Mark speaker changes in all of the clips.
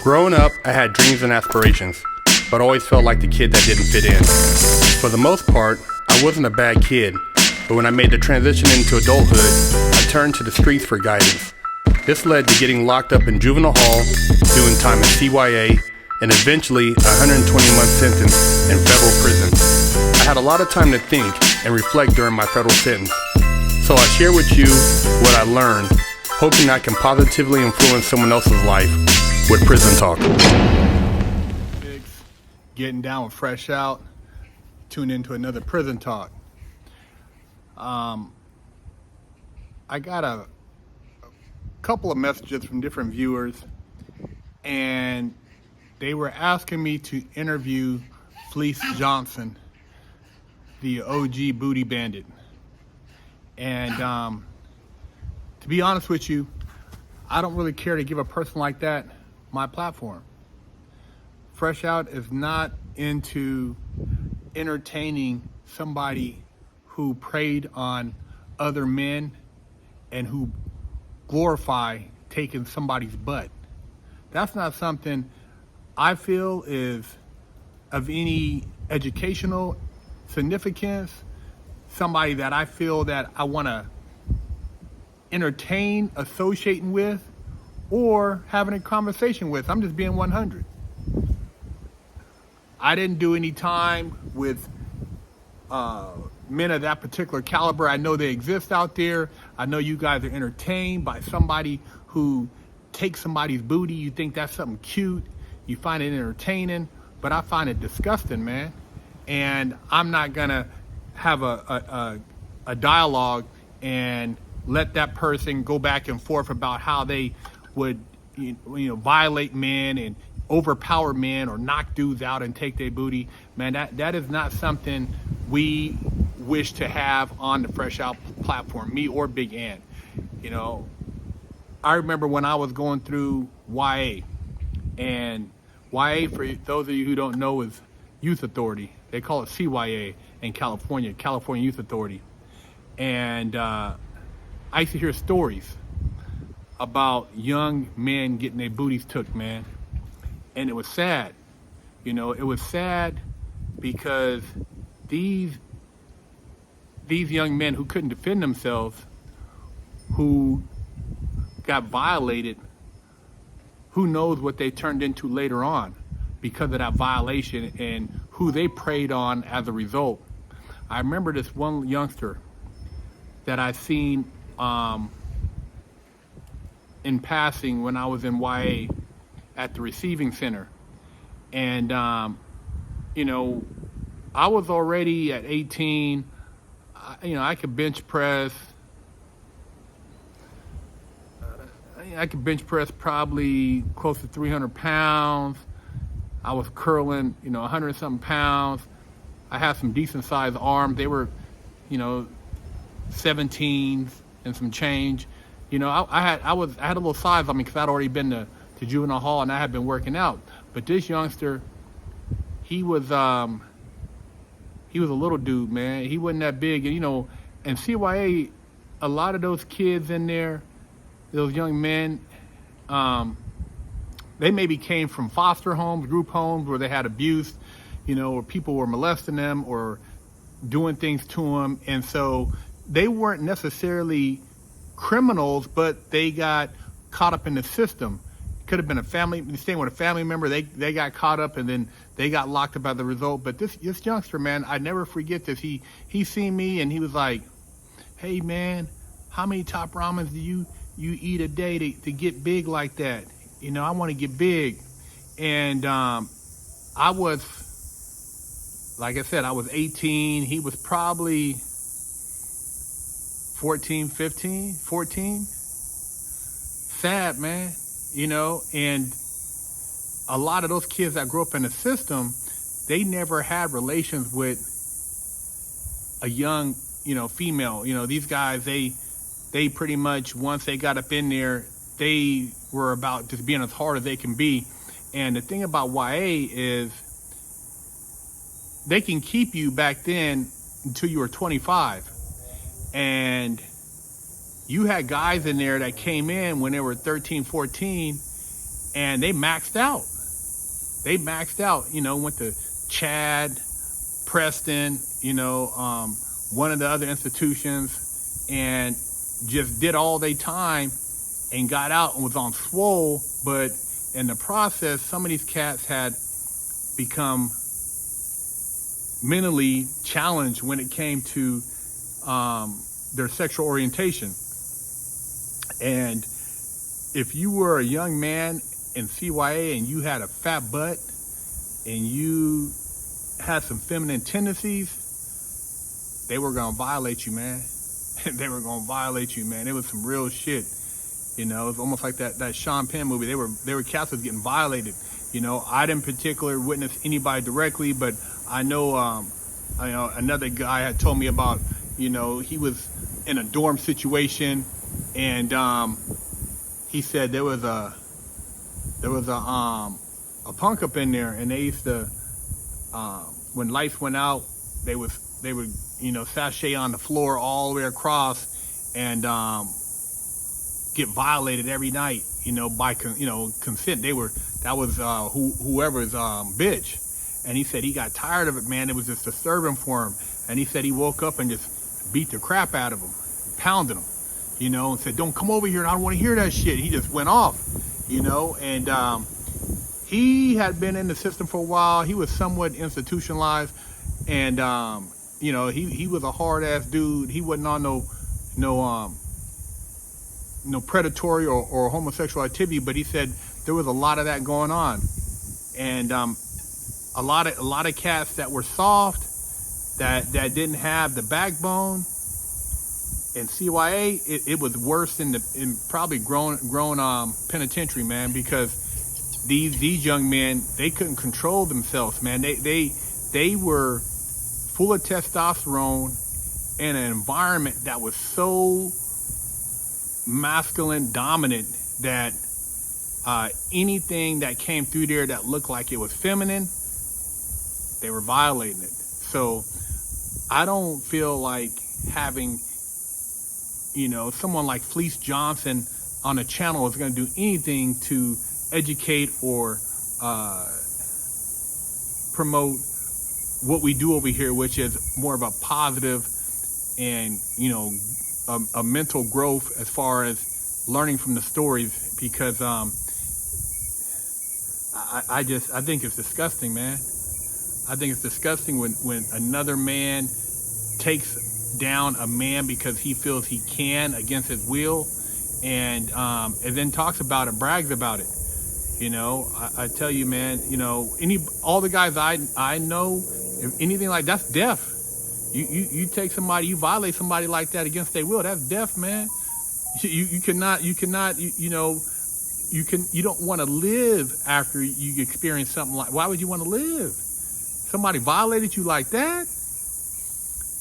Speaker 1: Growing up, I had dreams and aspirations, but always felt like the kid that didn't fit in. For the most part, I wasn't a bad kid, but when I made the transition into adulthood, I turned to the streets for guidance. This led to getting locked up in juvenile hall, doing time in CYA, and eventually a 120-month sentence in federal prison. I had a lot of time to think and reflect during my federal sentence, so I share with you what I learned, hoping I can positively influence someone else's life with Prison Talk.
Speaker 2: Getting down with Fresh Out. Tune into another Prison Talk. I got a couple of messages from different viewers, and they were asking me to interview Fleece Johnson, the OG booty bandit. And to be honest with you, I don't really care to give a person like that my platform. Fresh Out is not into entertaining somebody who preyed on other men and who glorify taking somebody's butt. That's not something I feel is of any educational significance, somebody that I feel that I want to entertain, associating with, or having a conversation with. I'm just being 100. I didn't do any time with men of that particular caliber. I know they exist out there. I know you guys are entertained by somebody who takes somebody's booty. You think that's something cute. You find it entertaining, but I find it disgusting, man. And I'm not gonna have a dialogue and let that person go back and forth about how they would violate men and overpower men or knock dudes out and take their booty. Man, that is not something we wish to have on the Fresh Out platform, me or Big Ant. I remember when I was going through YA, and YA, for those of you who don't know, is Youth Authority. They call it CYA in California Youth Authority. And I used to hear stories about young men getting their booties took, man. And it was sad. It was sad because these young men who couldn't defend themselves, who got violated, who knows what they turned into later on because of that violation and who they preyed on as a result. I remember this one youngster that I seen in passing when I was in YA at the receiving center. And, I was already at 18. I could bench press. I could bench press probably close to 300 pounds. I was curling, 100 something pounds. I had some decent sized arms. They were, 17s and some change. I had a little size on me because I'd already been to juvenile hall and I had been working out. But this youngster, he was a little dude, man. He wasn't that big. And, and CYA, a lot of those kids in there, those young men, they maybe came from foster homes, group homes where they had abuse, or people were molesting them or doing things to them. And so they weren't necessarily criminals, but they got caught up in the system. Could have been a family, staying with a family member. They got caught up and then they got locked up as a result. But this youngster, man, I never forget this. He seen me and he was like, "Hey, man, how many top ramens do you eat a day to get big like that? I want to get big." And I was, like I said, I was 18. He was probably 14, 15, 14. Sad, man. And a lot of those kids that grew up in the system, they never had relations with a young, female. These guys, they pretty much, once they got up in there, they were about just being as hard as they can be. And the thing about YA is they can keep you back then until you were 25. And you had guys in there that came in when they were 13, 14, and they maxed out. Went to Chad, Preston, one of the other institutions, and just did all their time and got out and was on swole. But in the process, some of these cats had become mentally challenged when it came to their sexual orientation. And if you were a young man in CYA and you had a fat butt and you had some feminine tendencies, they were going to violate you, man. They were going to violate you, man. It was some real shit. It was almost like that Sean Penn movie. They were cats was getting violated. I didn't particularly witness anybody directly, but I know another guy had told me about, he was in a dorm situation, and he said there was a punk up in there, and they used to when lights went out, they would sashay on the floor all the way across and get violated every night, by consent. That was whoever's bitch. And he said he got tired of it, man. It was just disturbing for him. And he said he woke up and just beat the crap out of him, pounded him, and said, "Don't come over here. I don't want to hear that shit." He just went off, and he had been in the system for a while. He was somewhat institutionalized, and he was a hard ass dude. He wasn't on no predatory or homosexual activity, but he said there was a lot of that going on, and a lot of cats that were soft, that didn't have the backbone. In CYA, it was worse in probably grown penitentiary, man, because these young men, they couldn't control themselves, man. They were full of testosterone in an environment that was so masculine dominant that anything that came through there that looked like it was feminine, they were violating it. So I don't feel like having someone like Fleece Johnson on a channel is going to do anything to educate or promote what we do over here, which is more of a positive and a mental growth as far as learning from the stories, because I think it's disgusting, man. I think it's disgusting when another man takes down a man because he feels he can against his will, and then talks about it, brags about it. I tell you, man, all the guys I know, if anything like that's death. You take somebody, you violate somebody like that against their will, that's death, man. You don't want to live after you experience something like. Why would you want to live? Somebody violated you like that?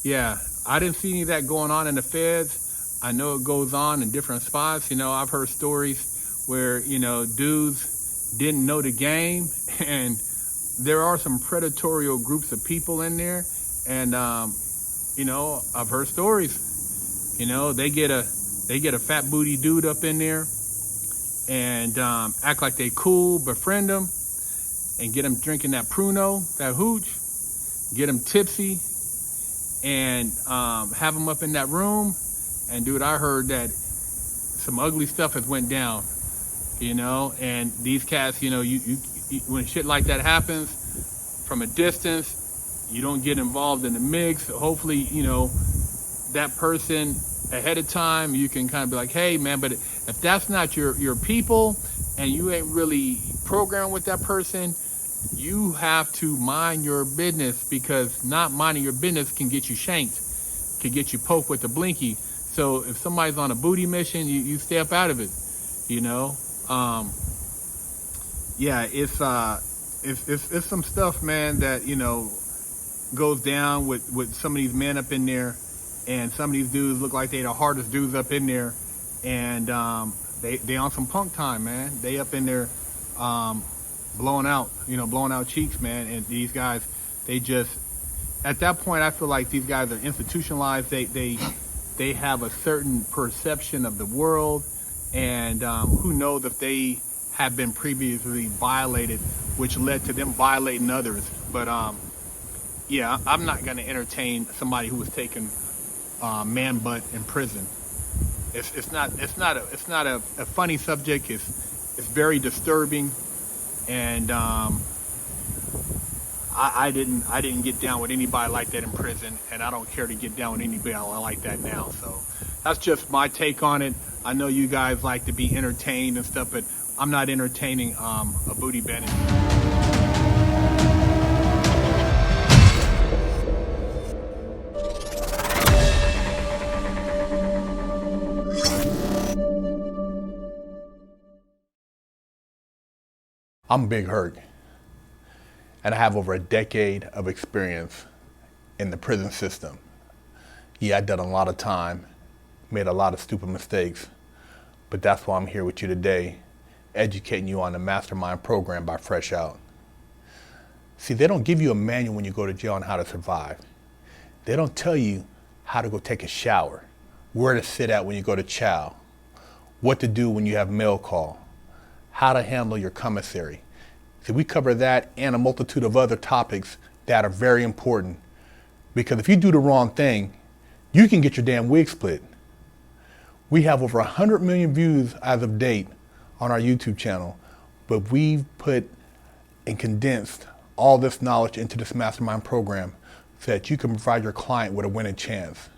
Speaker 2: Yeah, I didn't see any of that going on in the feds. I know it goes on in different spots. I've heard stories where, dudes didn't know the game, and there are some predatory groups of people in there. And, I've heard stories, they get a fat booty dude up in there and act like they cool, befriend them, and get them drinking that Pruno, that hooch, get them tipsy, and have them up in that room. And dude, I heard that some ugly stuff has went down, and these cats, you when shit like that happens from a distance, you don't get involved in the mix. Hopefully, that person ahead of time, you can kind of be like, hey man, but if that's not your people and you ain't really programmed with that person, you have to mind your business, because not minding your business can get you shanked, can get you poked with a blinky. So if somebody's on a booty mission, you stay up out of it, Yeah, it's some stuff, man, that, goes down with some of these men up in there, and some of these dudes look like they the hardest dudes up in there, and they on some punk time, man. They up in there blowing out cheeks, man. And these guys, they just, at that point, I feel like these guys are institutionalized. They have a certain perception of the world, and who knows if they have been previously violated, which led to them violating others. But yeah, I'm not going to entertain somebody who was taking man butt in prison. It's not a funny subject. It's very disturbing, and I didn't get down with anybody like that in prison, and I don't care to get down with anybody like that now. So that's just my take on it. I know you guys like to be entertained and stuff, but I'm not entertaining a booty bandit.
Speaker 3: I'm Big Hurt, and I have over a decade of experience in the prison system. Yeah, I've done a lot of time, made a lot of stupid mistakes, but that's why I'm here with you today, educating you on the Mastermind program by Fresh Out. See, they don't give you a manual when you go to jail on how to survive. They don't tell you how to go take a shower, where to sit at when you go to chow, what to do when you have mail call, how to handle your commissary. So we cover that and a multitude of other topics that are very important, because if you do the wrong thing, you can get your damn wig split. We have over 100 million views as of date on our YouTube channel, but we've put and condensed all this knowledge into this Mastermind program so that you can provide your client with a winning chance.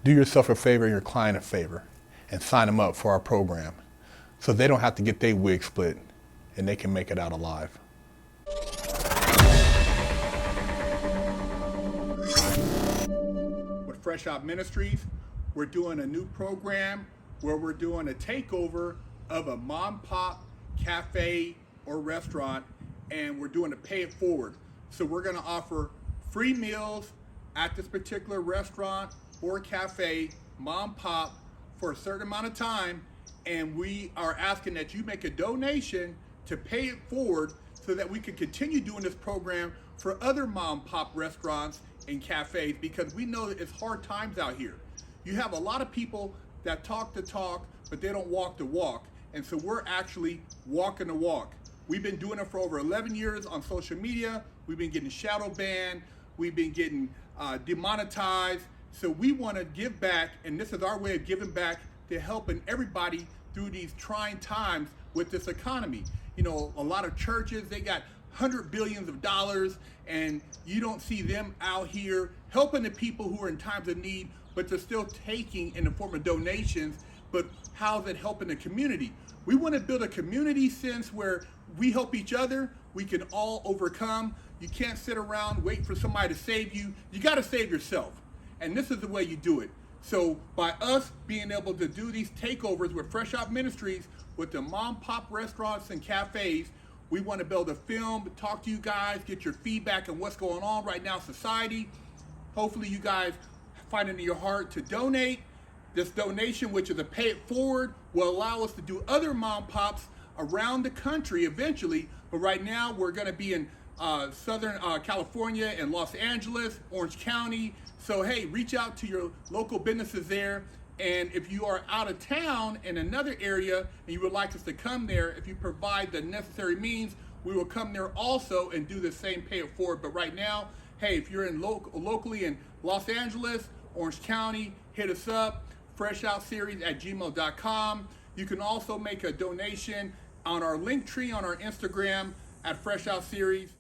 Speaker 3: Do yourself a favor and your client a favor and sign them up for our program, so they don't have to get their wig split and they can make it out alive.
Speaker 2: With Fresh Out Ministries, we're doing a new program where we're doing a takeover of a mom pop cafe or restaurant, and we're doing a pay it forward. So we're going to offer free meals at this particular restaurant or cafe, mom pop, for a certain amount of time, and we are asking that you make a donation to pay it forward so that we can continue doing this program for other mom pop restaurants and cafes, because we know that it's hard times out here. You have a lot of people that talk the talk, but they don't walk the walk, and so we're actually walking the walk. We've been doing it for over 11 years on social media. We've been getting shadow banned. We've been getting demonetized. So we want to give back, and this is our way of giving back to helping everybody through these trying times with this economy. You know, a lot of churches, they got $100 billion, and you don't see them out here helping the people who are in times of need, but they're still taking in the form of donations. But how's it helping the community? We want to build a community sense where we help each other, we can all overcome. You can't sit around waiting for somebody to save you. You got to save yourself. And this is the way you do it. So by us being able to do these takeovers with Fresh Out Ministries, with the mom pop restaurants and cafes, we want to build a film, talk to you guys, get your feedback on what's going on right now in society. Hopefully you guys find it in your heart to donate. This donation, which is a pay it forward, will allow us to do other mom pops around the country eventually. But right now we're going to be in Southern California and Los Angeles, Orange County. So hey, reach out to your local businesses there. And if you are out of town in another area and you would like us to come there, if you provide the necessary means, we will come there also and do the same pay it forward. But right now, hey, if you're in locally in Los Angeles, Orange County, hit us up, freshoutseries@gmail.com. You can also make a donation on our link tree on our Instagram at Fresh Out Series.